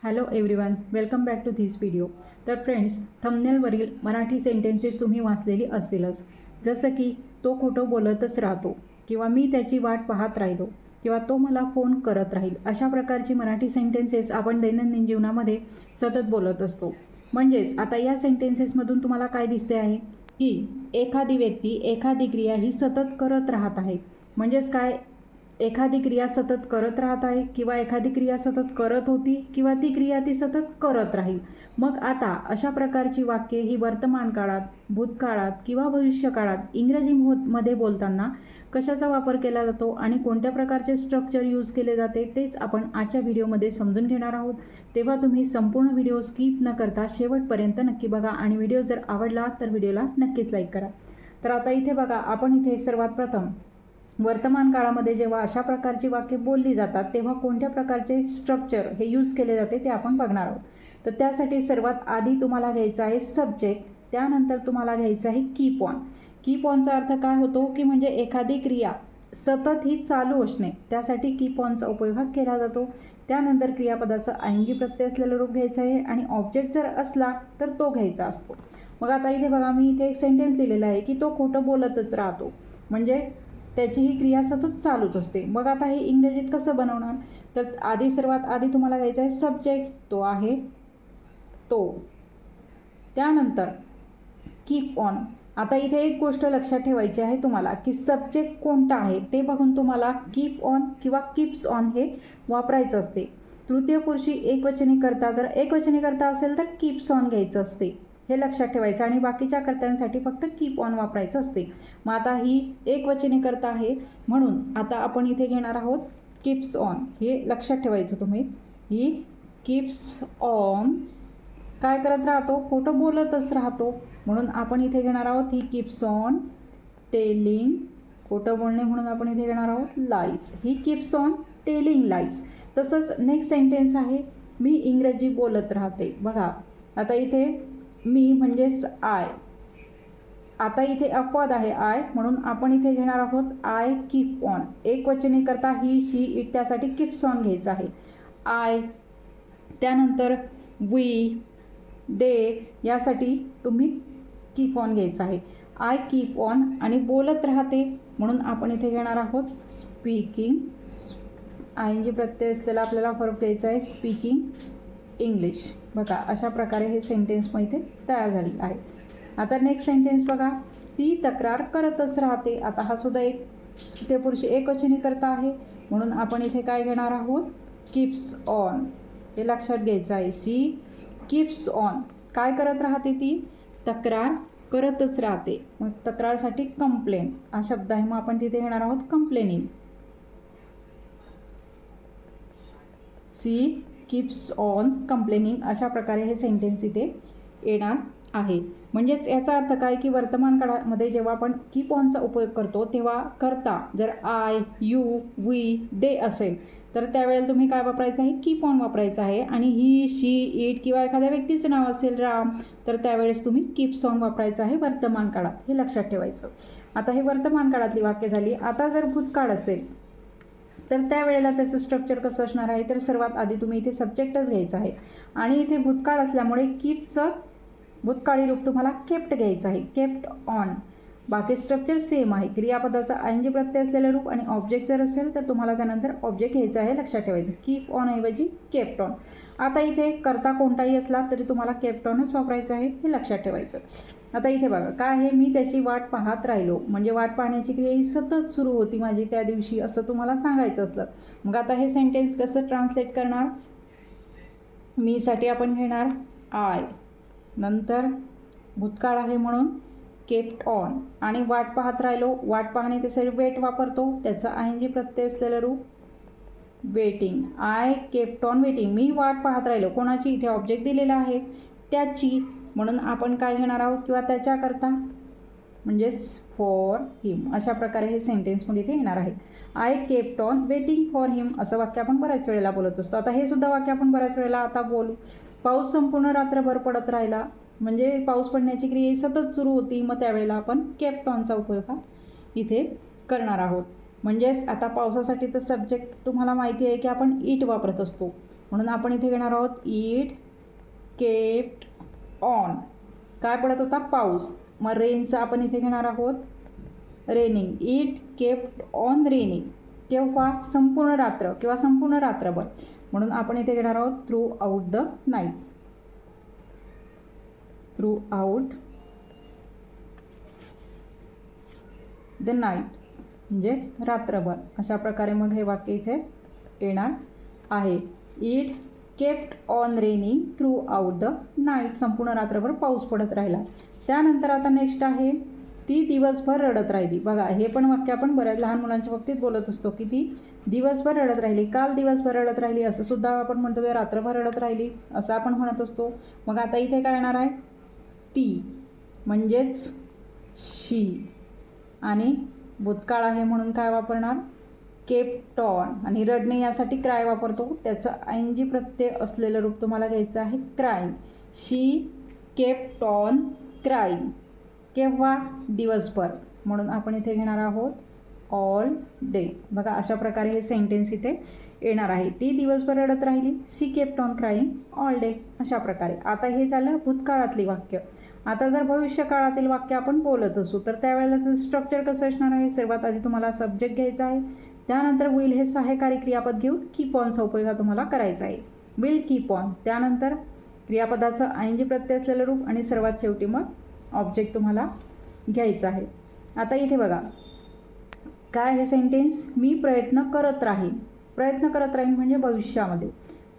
Hello everyone, welcome back to this video. तर friends, थंबनेलवरील Marathi sentences तुम्ही वाचलेली असतीलच. जसं की तो खोटं बोलतच राहतो, किंवा मी त्याची वाट पाहत राहिलो, किंवा तो मला फोन करत राहील. अशा प्रकारची मराठी सेंटेन्सेस आपण दैनंदिन जीवनामध्ये सतत बोलत असतो. म्हणजेच आता या सेंटेन्सेसमधून तुम्हाला काय दिसते आहे की एखादी व्यक्ती एखादी क्रिया ही सतत करत राहत आहे. म्हणजेच काय, एखादी क्रिया सतत करत राहत आहे, किंवा एखादी क्रिया सतत करत होती, किंवा ती क्रिया ती सतत करत राहील. मग आता अशा प्रकारची वाक्ये ही वर्तमान काळात, भूतकाळात किंवा भविष्यकाळात इंग्रजीमध्ये बोलताना कशाचा वापर केला जातो आणि कोणत्या प्रकारचे स्ट्रक्चर यूज केले जाते तेच आपण आजच्या व्हिडिओमध्ये समजून घेणार आहोत. तेव्हा तुम्ही संपूर्ण व्हिडिओ स्किप न करता शेवटपर्यंत नक्की बघा आणि व्हिडिओ जर आवडला तर व्हिडिओला नक्कीच लाईक करा. तर आता इथे बघा, आपण इथे सर्वात प्रथम वर्तमान काळामध्ये जेव्हा अशा प्रकारची वाक्ये बोलली जातात तेव्हा कोणत्या प्रकारचे स्ट्रक्चर हे यूज केले जाते ते आपण बघणार आहोत. तर त्यासाठी सर्वात आधी तुम्हाला घ्यायचं आहे सब्जेक्ट, त्यानंतर तुम्हाला घ्यायचं आहे कीप ऑन. कीप ऑनचा अर्थ काय होतो की म्हणजे एखादी क्रिया सतत ही चालू असणे, त्यासाठी कीप ऑनचा उपयोग हा केला जातो. त्यानंतर क्रियापदाचं आयएनजी प्रत्यय असलेलं रूप घ्यायचं आहे आणि ऑब्जेक्ट जर असला तर तो घ्यायचा असतो. मग आता इथे बघा, मी इथे एक सेंटेन्स लिहिलेला आहे की तो खोटं बोलतच राहतो, म्हणजे त्याची ही क्रिया सतत चालूच असते. मग आता हे इंग्रजीत कसं बनवणार, तर सर्वात आधी तुम्हाला घ्यायचं आहे सब्जेक्ट, तो आहे तो. त्यानंतर कीप ऑन. आता इथे एक गोष्ट लक्षात ठेवायची आहे तुम्हाला की सब्जेक्ट कोणता आहे ते बघून तुम्हाला कीप ऑन किंवा कीप्स ऑन हे वापरायचं असते. तृतीय पुरुषी एकवचनी करता, जर एकवचनी करता असेल तर कीप्स ऑन घ्यायचं असते, हे लक्षात ठेवायचं. आणि बाकीच्या कर्त्यांसाठी फक्त कीप ऑन वापरायचं असते. मग आता ही एकवचनी करता आहे म्हणून आता आपण इथे घेणार आहोत कीप्स ऑन, हे लक्षात ठेवायचं तुम्ही. ही कीप्स ऑन काय करत राहतो, खोटं बोलतच राहतो, म्हणून आपण इथे घेणार आहोत ही कीप्स ऑन टेलिंग, खोटं बोलणे म्हणून आपण इथे घेणार आहोत lies. He keeps on telling lies. तसंच नेक्स्ट सेंटेन्स आहे मी इंग्रजी बोलत राहते. बघा आता इथे मी म्हणजेच आय, आता इथे अपवाद आहे आय, म्हणून आपण इथे घेणार आहोत आय कीप ऑन. एकवचनी करता ही, शी, इट, त्यासाठी कीप्स ऑन घ्यायचं आहे आय. त्यानंतर वी, दे, यासाठी तुम्ही कीप ऑन घ्यायचं आहे आय कीप ऑन. आणि बोलत राहते म्हणून आपण इथे घेणार आहोत स्पीकिंग, आयएनजी प्रत्यय असलेला आपल्याला फरक घ्यायचा आहे स्पीकिंग इंग्लिश. बघा अशा प्रकारे हे सेंटेन्स मग इथे तयार झालेलं आहे. आता नेक्स्ट सेंटेन्स बघा, ती तक्रार करतच राहते. आता हा सुद्धा एक तृतीय पुरुषी एकवचनी करता आहे म्हणून आपण इथे काय घेणार आहोत कीप्स ऑन, हे लक्षात घ्यायचं आहे. सी कीप्स ऑन, काय करत राहते ती, तक्रार करतच राहते. मग तक्रारसाठी कंप्लेंट हा शब्द आहे, मग आपण तिथे घेणार आहोत complaining. She keeps on complaining. अशा प्रकारे हे सेंटेन्स इथे येणार आहे. म्हणजेच याचा अर्थ काय की वर्तमान काळामध्ये जेव्हा आपण कीप ऑनचा उपयोग करतो तेव्हा करता जर आय, यू, वी, दे असेल तर त्यावेळेला तुम्ही काय वापरायचं आहे, कीप ऑन वापरायचं आहे. आणि ही, शी, इट किंवा एखाद्या व्यक्तीचं नाव असेल राम, तर त्यावेळेस तुम्ही कीप्स ऑन वापरायचं आहे वर्तमान काळात, हे लक्षात ठेवायचं. आता हे वर्तमान काळातली वाक्य झाली. आता जर भूतकाळ असेल तर त्यावेळेला त्याचं स्ट्रक्चर कसं असणार आहे, तर सर्वात आधी तुम्ही इथे सब्जेक्टच घ्यायचं आहे आणि इथे भूतकाळ असल्यामुळे कीपचं भूतकाळी रूप तुम्हाला केप्ट घ्यायचं आहे, केप्ट ऑन. बाकी स्ट्रक्चर सेम आहे. क्रियापदाचा आयएनजी प्रत्यय असलेलं रूप आणि ऑब्जेक्ट जर असेल तर तुम्हाला त्यानंतर ऑब्जेक्ट घ्यायचं आहे, लक्षात ठेवायचं. कीप ऑन ऐवजी केप्ट ऑन. आता इथे करता कोणताही असला तरी तुम्हाला केप्ट ऑनच वापरायचं आहे, हे लक्षात ठेवायचं. आता इथे बघा काय आहे, मी त्याची वाट पाहत राहिलो, म्हणजे वाट पाहण्याची क्रिया ही सतत सुरू होती माझी त्या दिवशी, असं तुम्हाला सांगायचं असलं. मग आता हे सेंटेन्स कसं ट्रान्सलेट करणार, मी साठी आपण घेणार आय, नंतर भूतकाळ आहे म्हणून केप्ट ऑन, आणि वाट पाहत राहिलो, वाट पाहणे त्यासाठी वेट वापरतो, त्याचं आयएनजी प्रत्यय असलेलं रूप waiting. I kept on waiting, मी वाट पाहत राहिलो, कोणाची, इथे ऑब्जेक्ट दिलेला आहे त्याची, म्हणून आपण काय घेणार आहोत किंवा त्याच्याकरता म्हणजेच फॉर हिम. अशा प्रकारे हे सेंटेन्स मग इथे येणार आहे. I kept on waiting for him असं वाक्य आपण बऱ्याच वेळेला बोलत असतो. आता हे सुद्धा वाक्य आपण बऱ्याच वेळेला आता बोलू. पाऊस संपूर्ण रात्रभर पडत राहिला, म्हणजे पाऊस पडण्याची क्रिया सतत सुरू होती, मग त्यावेळेला आपण केप्ट ऑनचा उपयोग हा इथे करणार आहोत. म्हणजेच आता पावसासाठी तर सब्जेक्ट तुम्हाला माहिती आहे की आपण इट वापरत असतो, म्हणून आपण इथे घेणार आहोत इट केप्ट ऑन. काय पडत होता? पाऊस. मग रेनचा आपण इथे घेणार आहोत raining. It kept on raining. केव्हा? संपूर्ण रात्र किंवा संपूर्ण रात्रभर. म्हणून आपण इथे घेणार आहोत through out the night. Through out the night म्हणजे रात्रभर. अशा प्रकारे मग हे वाक्य इथे येणार आहे. It kept on raining through out the night. संपूर्ण रात्रभर पाऊस पडत राहिला. त्यानंतर आता नेक्स्ट आहे ती दिवसभर रडत राहिली. बघा हे पण वाक्य आपण बऱ्याच लहान मुलांच्या बाबतीत बोलत असतो की ती दिवसभर रडत राहिली. काल दिवसभर रडत राहिली असं सुद्धा आपण म्हणतो. रात्रभर रडत राहिली असं आपण म्हणत असतो. मग आता इथे काय येणार आहे? ती म्हणजेच शी. आणि भूतकाळ आहे म्हणून काय वापरणार? Kept on. आणि रडणे यासाठी क्राय वापरतो. त्याचं ING प्रत्यय असलेलं रूप तुम्हाला घ्यायचं आहे crying. She kept on crying. केव्हा? दिवसभर. म्हणून आपण इथे घेणार आहोत ऑल डे. बघा अशा प्रकारे हे सेंटेन्स इथे येणार आहे. ती दिवसभर रडत राहिली. She kept on crying all day. अशा प्रकारे. आता हे झालं भूतकाळातली वाक्य. आता जर भविष्यकाळातील वाक्य आपण बोलत असू तर त्यावेळेला स्ट्रक्चर कसं असणार आहे? सर्वात आधी तुम्हाला सब्जेक्ट घ्यायचा आहे. त्यानंतर विल हे सहाय्यकारी क्रियापद घेऊन कीप ऑनचा उपयोग हा तुम्हाला करायचा आहे. Will keep on. त्यानंतर क्रियापदाचं ING प्रत्यय असलेलं रूप आणि सर्वात शेवटी मग ऑब्जेक्ट तुम्हाला घ्यायचं आहे. आता इथे बघा काय हे सेंटेन्स? मी प्रयत्न करत राहीन. प्रयत्न करत राहीन म्हणजे भविष्यामध्ये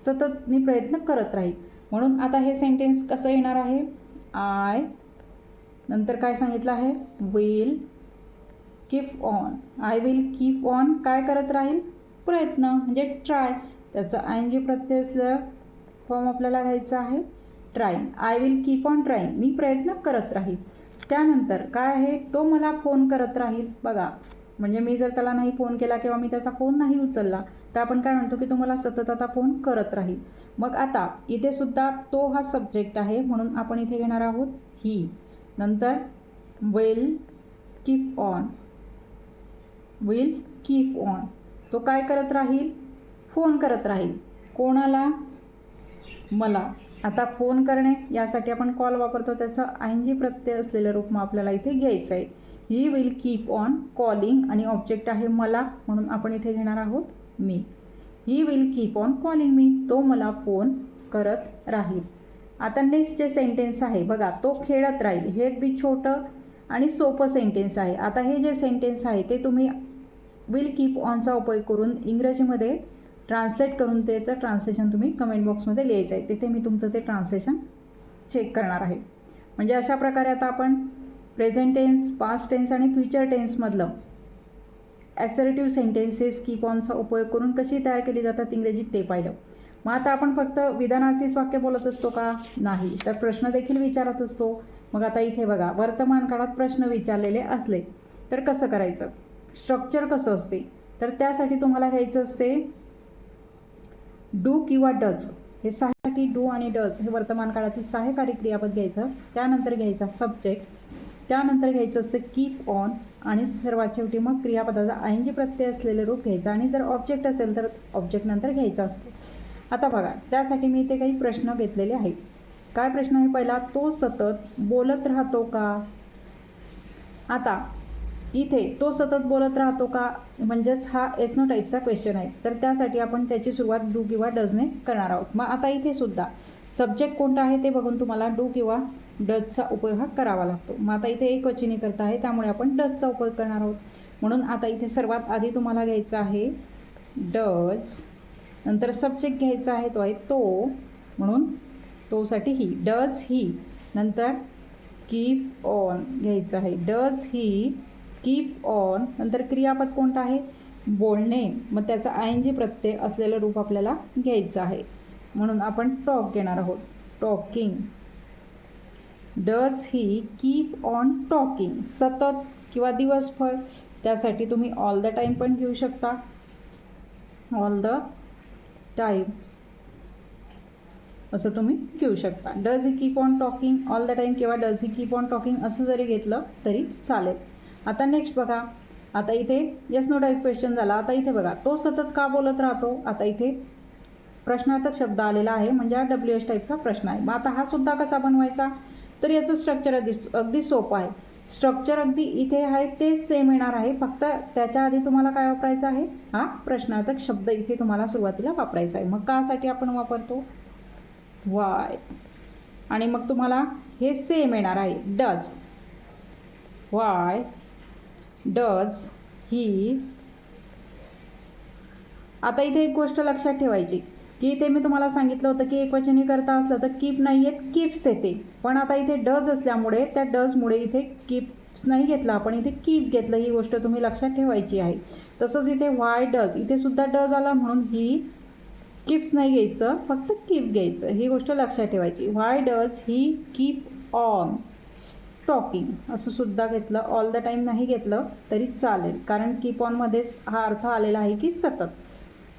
सतत मी प्रयत्न करत राहीन. म्हणून आता हे सेंटेन्स कसं येणार आहे? आय नंतर काय सांगितलं आहे? Will keep on. I will keep on काय करत राहील? प्रयत्न म्हणजे ट्राय. त्याचं ING प्रत्यय असलं फॉर्म आपल्याला घ्यायचा आहे trying. I will keep on trying. मी प्रयत्न करत राहील. त्यानंतर काय आहे? तो मला फोन करत राहील. बघा म्हणजे मी जर त्याला नाही फोन केला किंवा मी त्याचा फोन नाही उचलला तर आपण काय म्हणतो की तो मला सतत आता फोन करत राहील. मग आता इथे सुद्धा तो हा सब्जेक्ट आहे म्हणून आपण इथे घेणार आहोत ही. नंतर will keep on. Will keep on. तो काय करत राहील? फोन करत राहील. कोणाला? मला. आता फोन करणे यासाठी आपण कॉल वापरतो. त्याचं ING प्रत्यय असलेलं रूप मग आपल्याला इथे घ्यायचं आहे. He will keep on calling आणि ऑब्जेक्ट आहे मला म्हणून आपण इथे घेणार आहोत मी. He will keep on calling मी. तो मला फोन करत राहील. आता नेक्स्ट जे सेंटेन्स आहे बघा तो खेळत राहील. हे अगदी छोटं आणि सोपं सेंटेन्स आहे. आता हे जे सेंटेन्स आहे ते तुम्ही विल कीप ऑनचा उपयोग करून इंग्रजीमध्ये ट्रान्सलेट करून त्याचं ट्रान्सलेशन तुम्ही कमेंट बॉक्समध्ये लिहायचं आहे. तिथे मी तुमचं ते ट्रान्सलेशन चेक करणार आहे. म्हणजे अशा प्रकारे आता आपण प्रेझेंट टेन्स, पास्ट टेन्स आणि फ्युचर टेन्समधलं ॲसर्टिव्ह सेंटेन्सेस कीप ऑनचा उपयोग करून कशी तयार केली जातात इंग्रजीत ते पाहिलं. मग आता आपण फक्त विधानार्थीच वाक्य बोलत असतो का? नाही. तर प्रश्न देखील विचारत असतो. मग आता इथे बघा वर्तमान काळात प्रश्न विचारलेले असले तर कसं करायचं? स्ट्रक्चर कसं असते? तर त्यासाठी तुम्हाला घ्यायचं असते डू किंवा डज. हे सहाय्यासाठी डू आणि डज हे वर्तमान काळातील सहाय्यकारी क्रियापद घ्यायचं. त्यानंतर घ्यायचा सब्जेक्ट. त्यानंतर घ्यायचं असतं कीप ऑन आणि सर्वात शेवटी मग क्रियापदाचा ING प्रत्यय असलेलं रूप घ्यायचं आणि जर ऑब्जेक्ट असेल तर ऑब्जेक्ट नंतर घ्यायचा असतो. आता बघा त्यासाठी मी इथे काही प्रश्न घेतलेले आहेत. काय प्रश्न आहे? पहिला, तो सतत बोलत राहतो का? आता इथे तो सतत बोलत राहतो का म्हणजेच हा एस नो टाईपचा क्वेश्चन आहे. तर त्यासाठी आपण त्याची सुरुवात डू किंवा डजने करणार आहोत. मग आता इथे सुद्धा सब्जेक्ट कोणता आहे ते बघून तुम्हाला डू किंवा डजचा उपयोग हा करावा लागतो. मग आता इथे एकवचनी करता आहे त्यामुळे आपण डजचा उपयोग करणार आहोत. म्हणून आता इथे सर्वात आधी तुम्हाला घ्यायचं आहे डज. नंतर सब्जेक्ट घ्यायचा आहे तो आहे तो म्हणून तोसाठी ही. Does he. नंतर कीप ऑन घ्यायचं आहे. Does he keep on. नंतर क्रियापद कोणतं आहे? बोलणे. मग त्याचा ING प्रत्यय असलेलं रूप आपल्याला घ्यायचं आहे म्हणून आपण टॉक घेणार आहोत. Talking. Does he keep on talking. सतत किंवा दिवसभर त्यासाठी तुम्ही ऑल द टाईम पण घेऊ शकता. ऑल द टाईम असं तुम्ही घेऊ शकता. Does he keep on talking all the time किंवा does he keep on talking असं जरी घेतलं तरी चालेल. आता नेक्स्ट बघा. आता इथे येस नो टाईप क्वेश्चन झाला. आता इथे बघा तो सतत का बोलत राहतो? आता इथे प्रश्नार्थक शब्द आलेला आहे, म्हणजे हा WH टाईपचा प्रश्न आहे. मग आता हा सुद्धा कसा बनवायचा, तर याचं स्ट्रक्चर अगदी सोपं आहे. स्ट्रक्चर अगदी इथे आहे ते सेम येणार आहे, फक्त त्याच्या आधी तुम्हाला काय वापरायचं आहे, हा प्रश्नार्थक शब्द इथे तुम्हाला सुरुवातीला वापरायचा आहे. मग कासाठी आपण वापरतो वाय, आणि मग तुम्हाला हे सेम येणार आहे डज. Y does he. आता इथे एक गोष्ट लक्षात ठेवायची की इथे मी तुम्हाला सांगितलं होतं की एकवचनी करता असलं तर कीप नाही येत, कीप्स येते. पण आता इथे डज असल्यामुळे त्या डजमुळे इथे कीप्स नाही घेतला, आपण इथे कीप घेतलं. ही गोष्ट तुम्ही लक्षात ठेवायची आहे. तसंच इथे वाय डज, इथे सुद्धा डज आला म्हणून ही कीप्स नाही घ्यायचं, फक्त कीप घ्यायचं. ही गोष्ट लक्षात ठेवायची. Y does he keep on talking असं सुद्धा घेतलं, ऑल द टाईम नाही घेतलं तरी चालेल, कारण कीप ऑनमध्येच हा अर्थ आलेला आहे की सतत.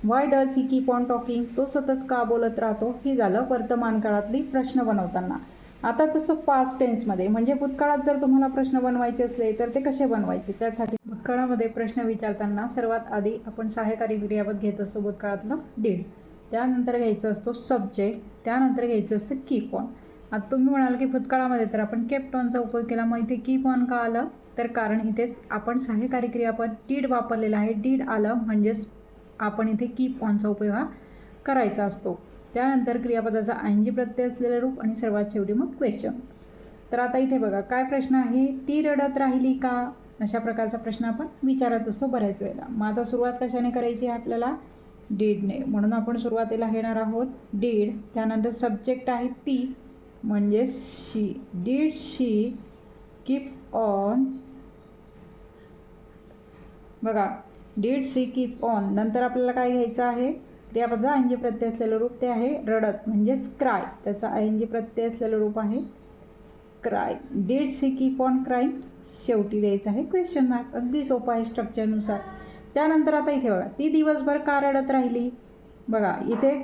Y does he keep on talking, तो सतत का बोलत राहतो. ही झालं वर्तमान काळातली प्रश्न बनवताना. आता तसं पास्ट टेन्समध्ये म्हणजे भूतकाळात जर तुम्हाला प्रश्न बनवायचे असले तर ते कसे बनवायचे, त्यासाठी भूतकाळामध्ये प्रश्न विचारताना सर्वात आधी आपण सहाय्यकारी क्रियापद घेत असतो भूतकाळातलं डीड, त्यानंतर घ्यायचं असतो सब्जेक्ट, त्यानंतर घ्यायचं असतं कीप ऑन. आता तुम्ही म्हणाल की भूतकाळामध्ये तर आपण केप्ट ऑनचा उपयोग केला, मग इथे कीप ऑन का आलं, तर कारण इथेच आपण सहाय्यकारी क्रियापद डीड वापरलेलं आहे. डीड आलं म्हणजेच आपण इथे कीप ऑनचा उपयोग हा करायचा असतो. त्यानंतर क्रियापदाचा ING प्रत्यय असलेलं रूप आणि सर्वात शेवटी मग क्वेश्चन. तर आता इथे बघा काय प्रश्न आहे, ती रडत राहिली का, अशा प्रकारचा प्रश्न आपण विचारत असतो बऱ्याच वेळेला. मग आता सुरुवात कशाने करायची आहे आपल्याला, डीडने, म्हणून आपण सुरुवातीला घेणार आहोत डीड. त्यानंतर सब्जेक्ट आहे ती म्हणजे शी, डीड शी कीप ऑन. बघा डीड शी कीप ऑन, नंतर आपल्याला काय घ्यायचं आहे, क्रियापदाचा ING प्रत्यय असलेलं रूप ते आहे रडत म्हणजेच क्राय, त्याचा ING प्रत्यय असलेलं रूप आहे cry. Did she keep on crying, शेवटी द्यायचं आहे क्वेश्चन मार्क. अगदी सोपं आहे स्ट्रक्चरनुसार. त्यानंतर आता इथे बघा ती दिवसभर का रडत राहिली. बघा इथे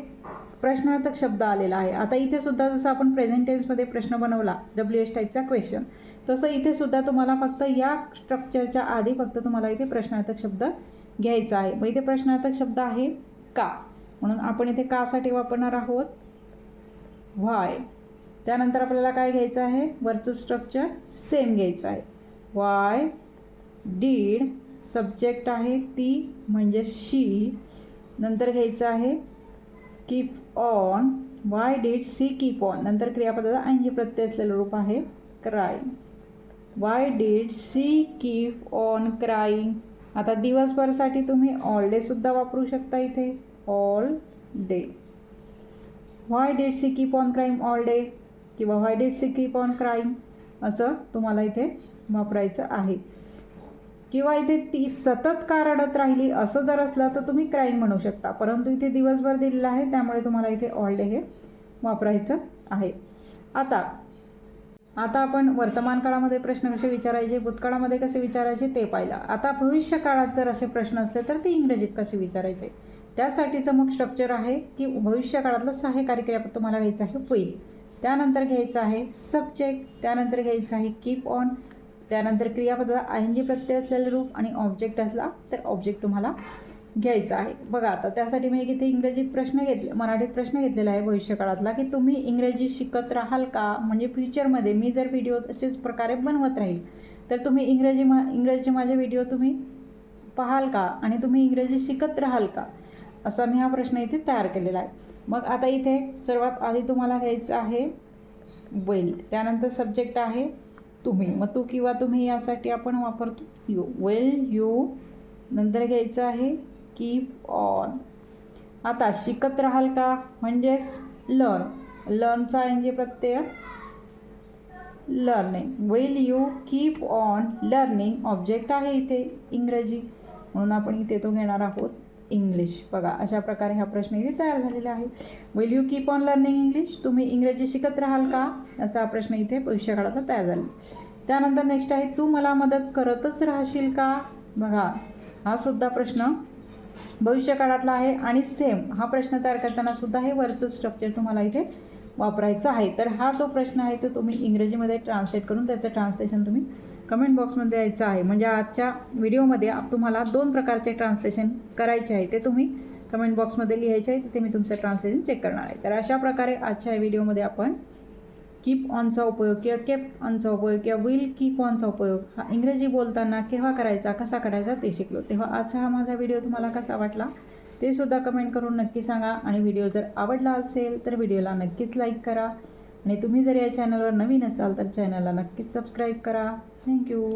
प्रश्नार्थक शब्द आलेला आहे. आता इथे सुद्धा जसं आपण प्रेझेंट टेन्समध्ये प्रश्न बनवला WH टाईपचा क्वेश्चन, तसं इथे सुद्धा तुम्हाला फक्त या स्ट्रक्चरच्या आधी फक्त तुम्हाला इथे प्रश्नार्थक शब्द घ्यायचा आहे. मग इथे प्रश्नार्थक शब्द आहे का, म्हणून आपण इथे कासाठी वापरणार आहोत व्हाय. त्यानंतर आपल्याला काय घ्यायचं आहे, वरचं स्ट्रक्चर सेम घ्यायचं आहे. वाय डीड, सब्जेक्ट आहे ती म्हणजे शी, नंतर घ्यायचं आहे keep on. Why did she keep on, नंतर क्रियापदाचा ING प्रत्यय असलेलं रूप आहे crying. Why did she keep on crying. आता दिवसभरसाठी तुम्ही ऑल डे सुद्धा वापरू शकता इथे, all day. Why did she keep on crying all day, किंवा why did she keep on crying असं तुम्हाला इथे वापरायचं आहे. किंवा इथे ती सतत का रडत राहिली असं जर असलं तर तुम्ही क्राईंग म्हणू शकता, परंतु इथे दिवसभर दिलेलं आहे त्यामुळे तुम्हाला इथे ऑल डे हे वापरायचं आहे. आता आपण वर्तमान काळामध्ये प्रश्न कसे विचारायचे, भूतकाळामध्ये कसे विचारायचे ते पाहिलं. आता भविष्य काळात जर असे प्रश्न असले तर ते इंग्रजीत कसे विचारायचे, त्यासाठीचं मग स्ट्रक्चर आहे की भविष्य काळातलं सहाय्यकारी क्रियापद तुम्हाला घ्यायचं आहे विल, त्यानंतर घ्यायचं आहे सब्जेक्ट, त्यानंतर घ्यायचं आहे कीप ऑन, त्यानंतर क्रियापदाचा ING प्रत्यय असलेलं रूप आणि ऑब्जेक्ट असला तर ऑब्जेक्ट तुम्हाला घ्यायचं आहे. बघा आता त्यासाठी मी इथे इंग्रजीत प्रश्न मराठीत प्रश्न घेतलेला आहे भविष्यकाळातला, की तुम्ही इंग्रजी शिकत राहाल का, म्हणजे फ्युचरमध्ये मी जर व्हिडिओ असेच प्रकारे बनवत राहील तर तुम्ही इंग्रजीचे माझे व्हिडिओ तुम्ही पाहाल का आणि तुम्ही इंग्रजी शिकत राहाल का, असा मी हा प्रश्न इथे तयार केलेला आहे. मग आता इथे सर्वात आधी तुम्हाला घ्यायचं आहे वेल, त्यानंतर सब्जेक्ट आहे तुम्ही, मग तू किंवा तुम्ही यासाठी आपण वापरतो यू, वेल यू, नंतर घ्यायचं आहे कीप ऑन. आता शिकत राहाल का म्हणजेच learn, लर्नचा ING Pratyaya learning. Well you keep on learning, object आहे इथे इंग्रजी म्हणून आपण इथे तो घेणार आहोत इंग्लिश. बघा अशा प्रकारे हा प्रश्न इथे तयार झालेला आहे. Will you keep on learning English, तुम्ही इंग्रजी शिकत राहाल का, असा हा प्रश्न इथे भविष्यकाळातला तयार झाला. त्यानंतर नेक्स्ट आहे तू मला मदत करतच राहशील का. बघा हा सुद्धा प्रश्न भविष्यकाळातला आहे आणि सेम हा प्रश्न तयार करताना सुद्धा हे वरचं स्ट्रक्चर तुम्हाला इथे वापरायचं आहे. तर हा जो प्रश्न आहे तो तुम्ही इंग्रजीमध्ये ट्रान्सलेट करून त्याचं ट्रान्सलेशन तुम्ही कमेंट बॉक्समध्ये द्यायचं आहे. म्हणजे आजच्या व्हिडिओमध्ये तुम्हाला 2 प्रकारचे ट्रान्सलेशन करायचे आहे, ते तुम्ही कमेंट बॉक्समध्ये लिहायचे आहे, तिथे मी तुमचं ट्रान्सलेशन चेक करणार आहे. तर अशा प्रकारे आजच्या या व्हिडिओमध्ये आपण कीप ऑनचा उपयोग किंवा केप्ट ऑनचा उपयोग किंवा विल कीप ऑनचा उपयोग हा इंग्रजी बोलताना केव्हा करायचा, कसा करायचा ते शिकलो. तेव्हा आजचा हा माझा व्हिडिओ तुम्हाला कसा वाटला ते सुद्धा कमेंट करून नक्की सांगा. आणि व्हिडिओ जर आवडला असेल तर व्हिडिओला नक्कीच लाईक करा. आणि तुम्ही जर या चॅनलवर नवीन असाल तर चॅनलला नक्कीच सबस्क्राईब करा. थँक्यू.